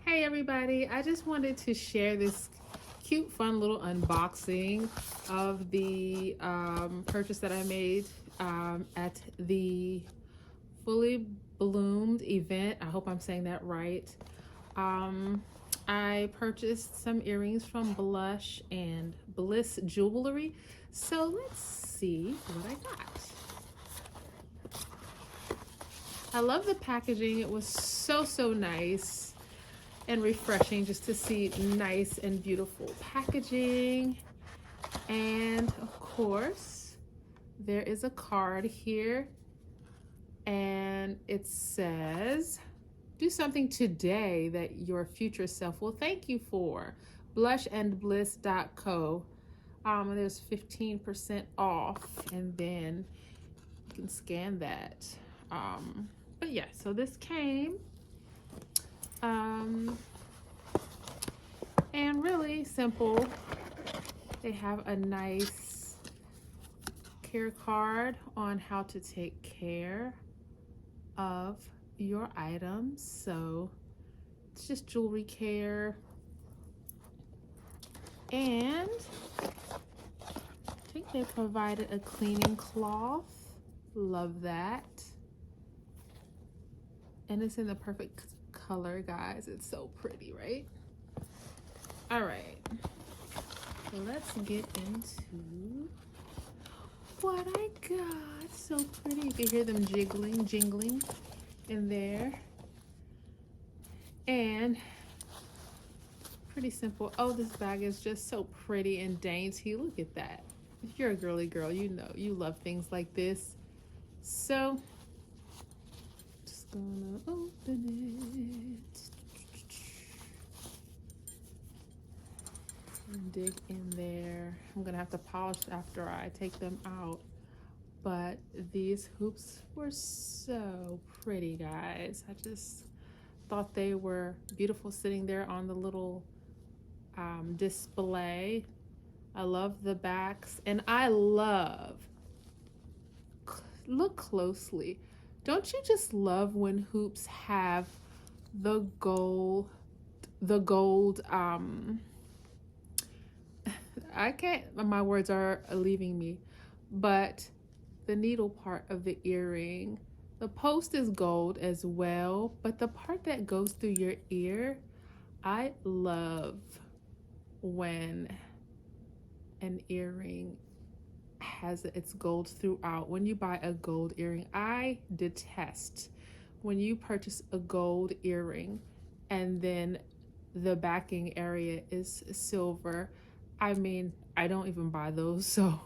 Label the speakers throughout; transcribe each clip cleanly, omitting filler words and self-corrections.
Speaker 1: Hey everybody, I just wanted to share this cute fun little unboxing of the purchase that I made at the Fully Bloomed event. I hope I'm saying that right. I purchased some earrings from Blush and Bliss Jewelry. So let's see what I got. I love the packaging. It was so nice and refreshing just to see nice and beautiful packaging. And of course, there is a card here and it says, do something today that your future self will thank you for. blushandbliss.co. There's 15% off, and then you can scan that. But yeah, so this came. And really simple. They have a nice care card on how to take care of your items. So it's just jewelry care. And I think they provided a cleaning cloth. Love that. And it's in the perfect color, guys. It's so pretty, right? All right, so let's get into what I got. So pretty. You can hear them jingling in there. And pretty simple. Oh, this bag is just so pretty and dainty. Look at that. If you're a girly girl, you know you love things like this. So just gonna open it and dig in there. I'm gonna have to polish after I take them out, but these hoops were so pretty, guys. I just thought they were beautiful sitting there on the little display. I love the backs, and I love, look closely, don't you just love when hoops have the gold I can't, my words are leaving me, but the needle part of the earring, the post is gold as well, but the part that goes through your ear, I love when an earring has its gold throughout. When you buy a gold earring, I detest when you purchase a gold earring and then the backing area is silver. I mean, I don't even buy those. So,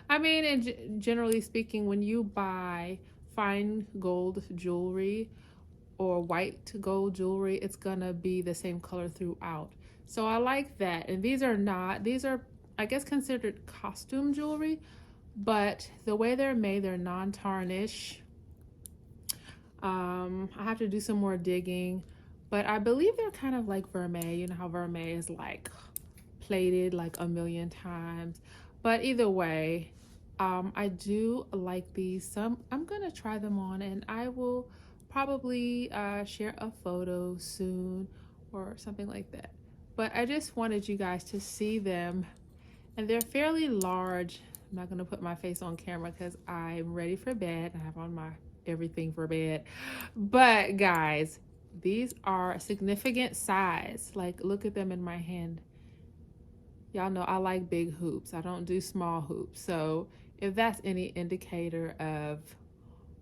Speaker 1: I mean, and generally speaking, when you buy fine gold jewelry or white gold jewelry, it's gonna be the same color throughout. So I like that. And these are not, these are, I guess, considered costume jewelry, but the way they're made, they're non-tarnish. I have to do some more digging, but I believe they're kind of like vermeil. You know how vermeil is like plated like a million times, but either way, I do like these. I'm gonna try them on, and I will probably share a photo soon or something like that. But I just wanted you guys to see them, and they're fairly large. I'm not gonna put my face on camera because I'm ready for bed. I have on my everything for bed, but guys, these are a significant size. Like, look at them in my hand. Y'all know I like big hoops. I don't do small hoops. So if that's any indicator of,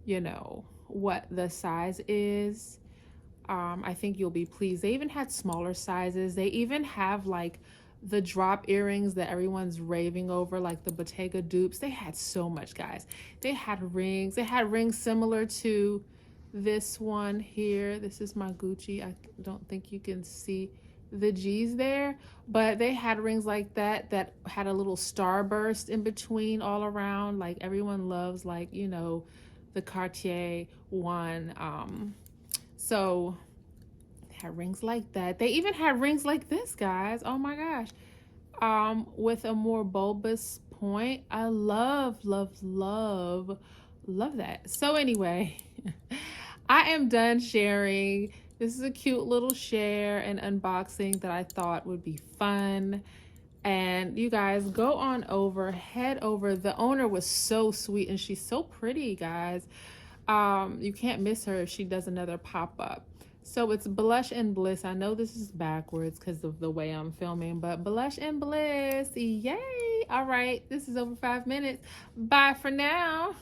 Speaker 1: you know, what the size is, I think you'll be pleased. They even had smaller sizes. They even have like the drop earrings that everyone's raving over, like the Bottega dupes. They had so much, guys. They had rings. They had rings similar to this one here. This is my Gucci. I don't think you can see the G's there, but they had rings like that that had a little starburst in between all around. Like, everyone loves, like, you know, the Cartier one. So they had rings like that. They even had rings like this, guys. Oh my gosh. With a more bulbous point. I love that. So anyway, I am done sharing This is a cute little share and unboxing that I thought would be fun. And you guys go on over, head over. The owner was so sweet and she's so pretty, guys. You can't miss her if she does another pop-up. So it's Blush and Bliss. I know this is backwards because of the way I'm filming, but Blush and Bliss. Yay! All right, this is over 5 minutes. Bye for now.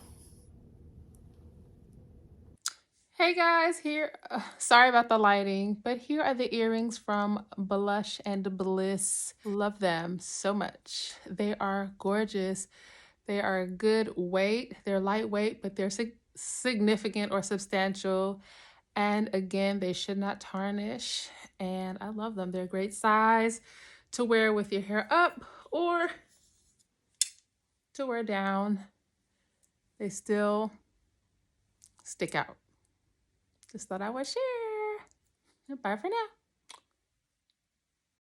Speaker 1: Hey guys, here, sorry about the lighting, but here are the earrings from Blush and Bliss. Love them so much. They are gorgeous. They are a good weight. They're lightweight, but they're significant or substantial. And again, they should not tarnish. And I love them. They're a great size to wear with your hair up or to wear down. They still stick out. Just thought I would share. Bye for now.